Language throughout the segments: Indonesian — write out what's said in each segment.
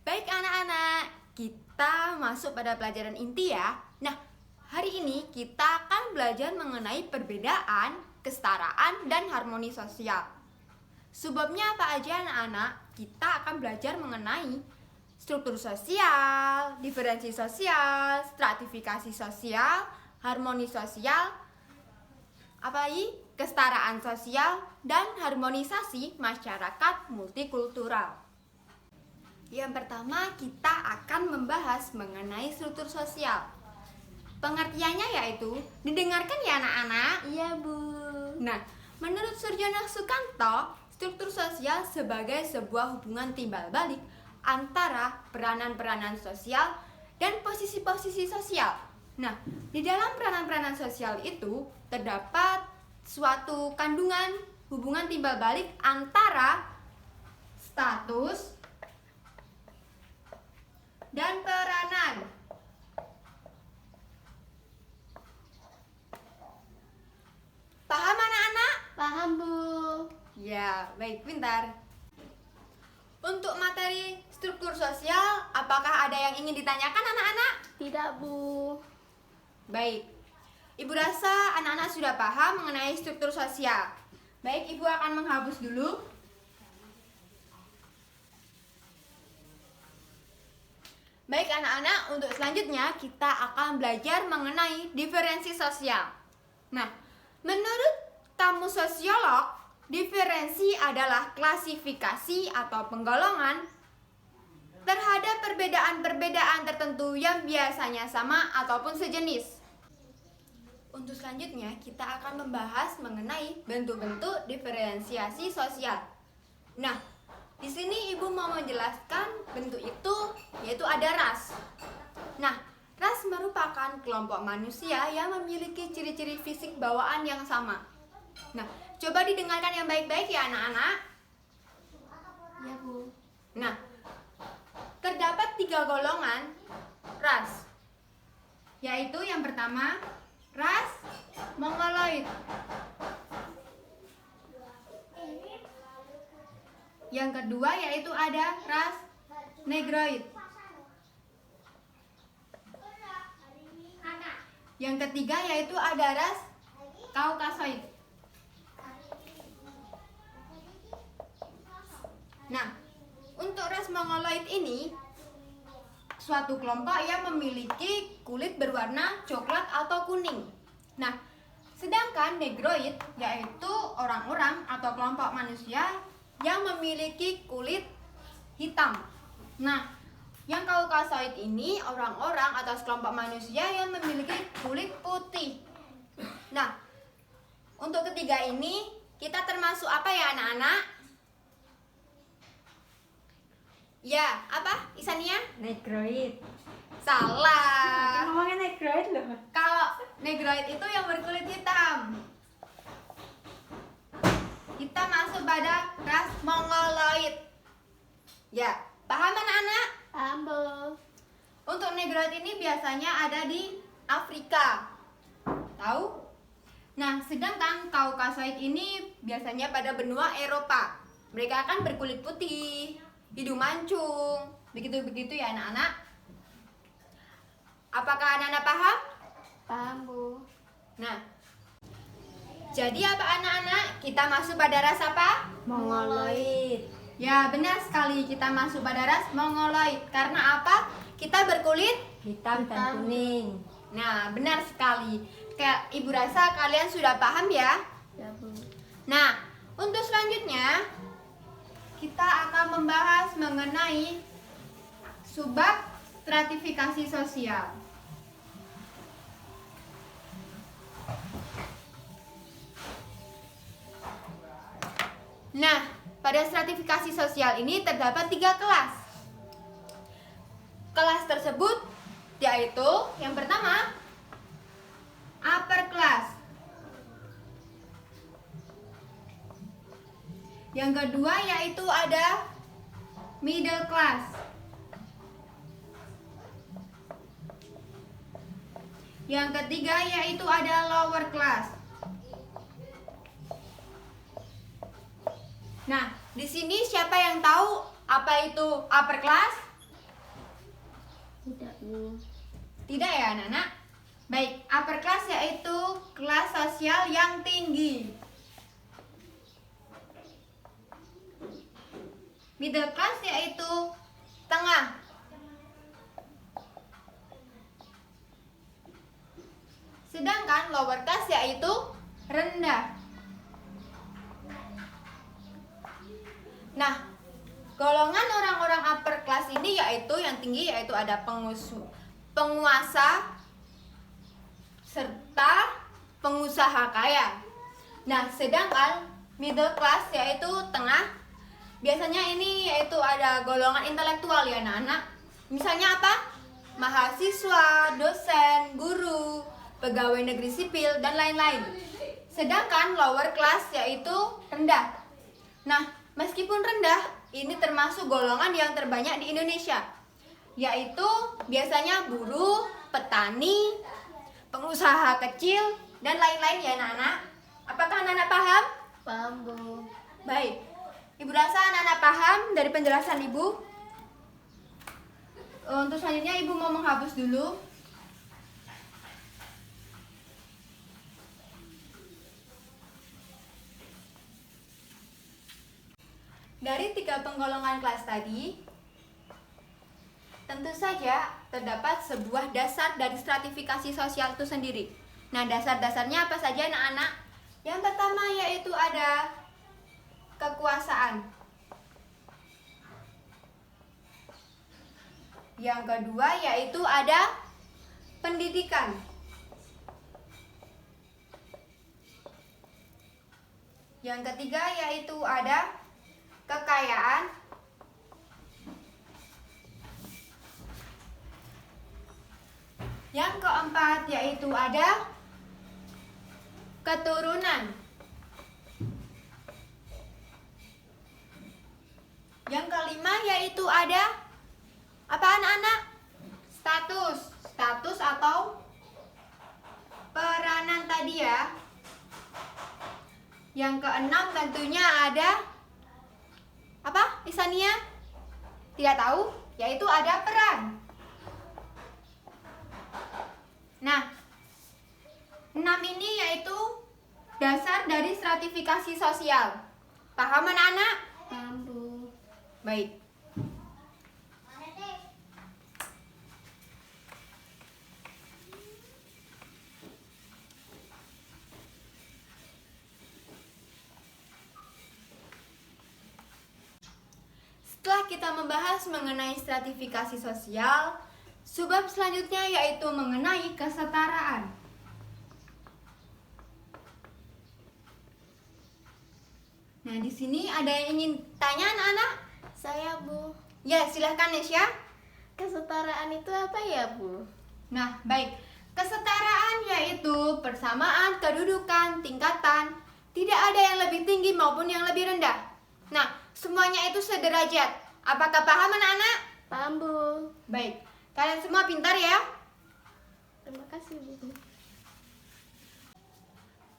Baik anak-anak, kita masuk pada pelajaran inti ya. Nah, hari ini kita akan belajar mengenai perbedaan, kesetaraan, dan harmoni sosial. Sebabnya apa aja anak-anak? Kita akan belajar mengenai struktur sosial, diferensi sosial, stratifikasi sosial, harmoni sosial, apalagi kesetaraan sosial, dan harmonisasi masyarakat multikultural. Yang pertama, kita akan membahas mengenai struktur sosial. Pengertiannya yaitu, didengarkan ya anak-anak? Iya, Bu. Nah, menurut Surjono Sukanto, struktur sosial sebagai sebuah hubungan timbal balik antara peranan-peranan sosial dan posisi-posisi sosial. Nah, di dalam peranan-peranan sosial itu terdapat suatu kandungan hubungan timbal balik antara status dan peranan. Paham anak-anak? Paham, Bu. Ya, baik, pintar. Untuk materi struktur sosial, apakah ada yang ingin ditanyakan anak-anak? Tidak, Bu. Baik, Ibu rasa anak-anak sudah paham mengenai struktur sosial. Baik, Ibu akan menghapus dulu. Baik anak-anak, untuk selanjutnya kita akan belajar mengenai diferensi sosial. Nah, menurut kamus sosiolog, diferensi adalah klasifikasi atau penggolongan terhadap perbedaan-perbedaan tertentu yang biasanya sama ataupun sejenis. Untuk selanjutnya, kita akan membahas mengenai bentuk-bentuk diferensiasi sosial. Nah, di sini Ibu mau menjelaskan bentuk itu, yaitu ada ras. Nah, ras merupakan kelompok manusia yang memiliki ciri-ciri fisik bawaan yang sama. Nah, coba didengarkan yang baik-baik ya anak-anak. Ya, Bu. Nah, terdapat 3 golongan ras, yaitu yang pertama, ras Mongoloid. Yang kedua yaitu ada ras Negroid. Yang ketiga yaitu ada ras Kaukasoid. Nah, untuk ras Mongoloid ini suatu kelompok yang memiliki kulit berwarna coklat atau kuning. Nah, sedangkan Negroid yaitu orang-orang atau kelompok manusia yang memiliki kulit hitam. Nah, yang Kaukasoid ini orang-orang atau sekelompok manusia yang memiliki kulit putih. Nah, untuk ketiga ini kita termasuk apa ya anak-anak? Ya, apa Isania? Negroid. Salah. Ngomongin Negroid loh. Kalau Negroid itu yang berkulit hitam. Kita masuk pada ras Mongoloid. Ya, paham anak-anak? Paham, Bu. Untuk Negroid ini biasanya ada di Afrika. Tahu? Nah, sedangkan Kaukasoid ini biasanya pada benua Eropa. Mereka akan berkulit putih, hidung mancung, begitu-begitu ya anak-anak. Apakah anak-anak paham? Paham, Bu. Nah, jadi apa anak-anak? Kita masuk pada ras apa? Mongoloid. Ya, benar sekali kita masuk pada ras Mongoloid. Karena apa? Kita berkulit. Hitam dan kuning. Nah, benar sekali. Kayak Ibu rasa kalian sudah paham ya? Ya, Bu. Nah, untuk selanjutnya kita akan membahas mengenai subbab stratifikasi sosial. Nah, pada stratifikasi sosial ini terdapat 3 kelas. Kelas tersebut yaitu yang pertama, upper class. Yang kedua yaitu ada middle class. Yang ketiga yaitu ada lower class. Nah, di sini siapa yang tahu apa itu upper class? Bu. Tidak ya anak-anak? Baik, upper class yaitu kelas sosial yang tinggi. Middle class yaitu tengah. Sedangkan lower class yaitu rendah. Nah, golongan orang-orang upper class ini yaitu yang tinggi yaitu ada penguasa serta pengusaha kaya. Nah, sedangkan middle class yaitu tengah. Biasanya ini yaitu ada golongan intelektual ya anak-anak. Misalnya apa? Mahasiswa, dosen, guru, pegawai negeri sipil, dan lain-lain. Sedangkan lower class yaitu rendah. Nah, meskipun rendah, ini termasuk golongan yang terbanyak di Indonesia, yaitu biasanya buruh, petani, pengusaha kecil, dan lain-lain ya anak-anak. Apakah anak-anak paham? Paham Bu. Baik, Ibu rasa anak-anak paham dari penjelasan Ibu. Untuk selanjutnya Ibu mau menghapus dulu. Dari 3 penggolongan kelas tadi, tentu saja terdapat sebuah dasar dari stratifikasi sosial itu sendiri. Nah, dasar-dasarnya apa saja anak-anak? Yang pertama yaitu ada kekuasaan. Yang kedua yaitu ada pendidikan. Yang ketiga yaitu ada kekayaan. Yang keempat yaitu ada keturunan. Yang kelima yaitu ada apa anak-anak? Status atau peranan tadi ya. Yang keenam tentunya ada apa? Isania? Tidak tahu? Yaitu ada peran. Nah, 6 ini yaitu dasar dari stratifikasi sosial. Paham anak-anak? Paham Bu. Baik. Setelah kita membahas mengenai stratifikasi sosial, subbab selanjutnya yaitu mengenai kesetaraan. Nah, di sini ada yang ingin tanya anak-anak? Saya Bu. Ya, silahkan Nesya. Kesetaraan itu apa ya Bu? Nah, baik. Kesetaraan yaitu persamaan kedudukan, tingkatan. Tidak ada yang lebih tinggi maupun yang lebih rendah. Nah, semuanya itu sederajat. Apakah paham anak-anak? Paham Bu. Baik. Kalian semua pintar ya? Terima kasih Bu.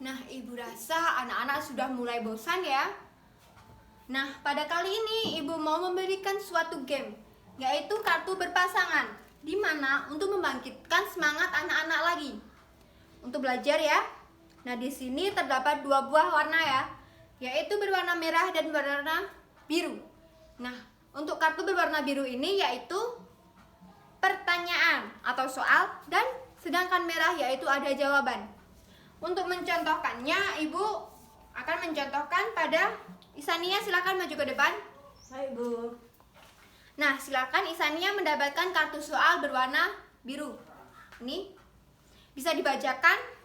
Nah, Ibu rasa anak-anak sudah mulai bosan ya? Nah, pada kali ini Ibu mau memberikan suatu game, yaitu kartu berpasangan, di mana untuk membangkitkan semangat anak-anak lagi untuk belajar ya. Nah, di sini terdapat 2 buah warna ya, yaitu berwarna merah dan berwarna biru. Nah, untuk kartu berwarna biru ini yaitu pertanyaan atau soal, dan sedangkan merah yaitu ada jawaban. Untuk mencontohkannya, Ibu akan mencontohkan pada Isania. Silakan maju ke depan. Baik Bu. Nah, silakan Isania mendapatkan kartu soal berwarna biru. Ini bisa dibacakan.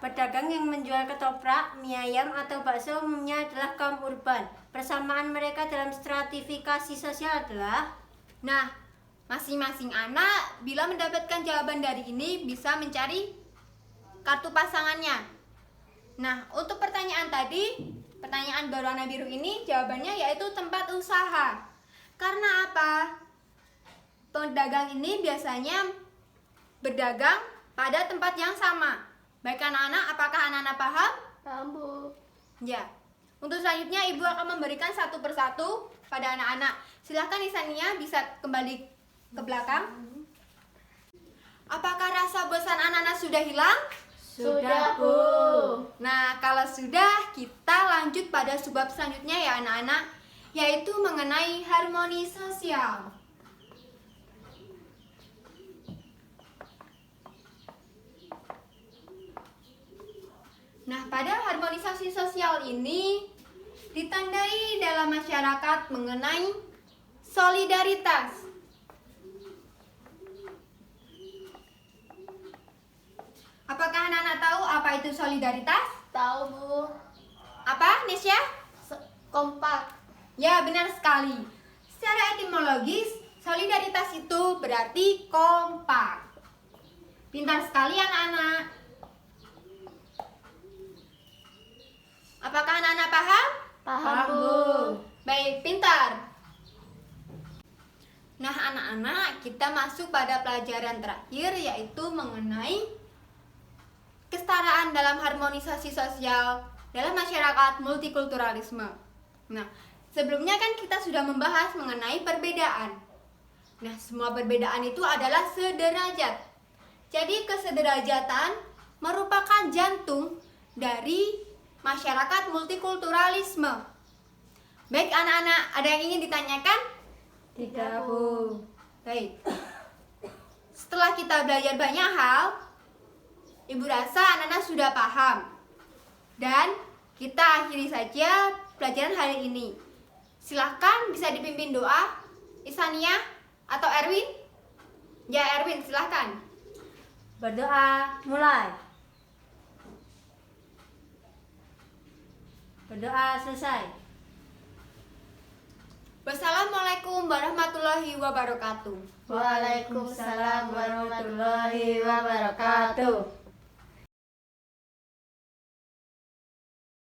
Pedagang yang menjual ketoprak, mie ayam, atau bakso umumnya adalah kaum urban. Persamaan mereka dalam stratifikasi sosial adalah... Nah, masing-masing anak bila mendapatkan jawaban dari ini bisa mencari kartu pasangannya. Nah, untuk pertanyaan tadi, pertanyaan berwarna biru ini jawabannya yaitu tempat usaha. Karena apa? Pedagang ini biasanya berdagang pada tempat yang sama. Baik anak-anak, apakah anak-anak paham? Paham Bu. Ya. Untuk selanjutnya Ibu akan memberikan satu persatu pada anak-anak. Silahkan Isania bisa kembali ke belakang. Apakah rasa bosan anak-anak sudah hilang? Sudah, Bu. Nah, kalau sudah, kita lanjut pada subbab selanjutnya ya anak-anak, yaitu mengenai harmoni sosial. Nah, pada harmonisasi sosial ini ditandai dalam masyarakat mengenai solidaritas. Apakah anak-anak tahu apa itu solidaritas? Tahu, Bu. Apa, Nesya? Kompak. Ya, benar sekali. Secara etimologis, solidaritas itu berarti kompak. Pintar sekali anak-anak. Apakah anak-anak paham? Paham, Bu. Baik, pintar. Nah, anak-anak, kita masuk pada pelajaran terakhir yaitu mengenai kesetaraan dalam harmonisasi sosial dalam masyarakat multikulturalisme. Nah, sebelumnya kan kita sudah membahas mengenai perbedaan. Nah, semua perbedaan itu adalah sederajat. Jadi, kesederajatan merupakan jantung dari masyarakat multikulturalisme. Baik anak-anak, ada yang ingin ditanyakan? Tidak, Bu. Baik. Setelah kita belajar banyak hal, Ibu rasa anak-anak sudah paham. Dan kita akhiri saja pelajaran hari ini. Silahkan bisa dipimpin doa, Isania atau Erwin? Ya, Erwin, silahkan. Berdoa, mulai. Berdoa selesai. Wassalamualaikum warahmatullahi wabarakatuh. Waalaikumsalam warahmatullahi wabarakatuh.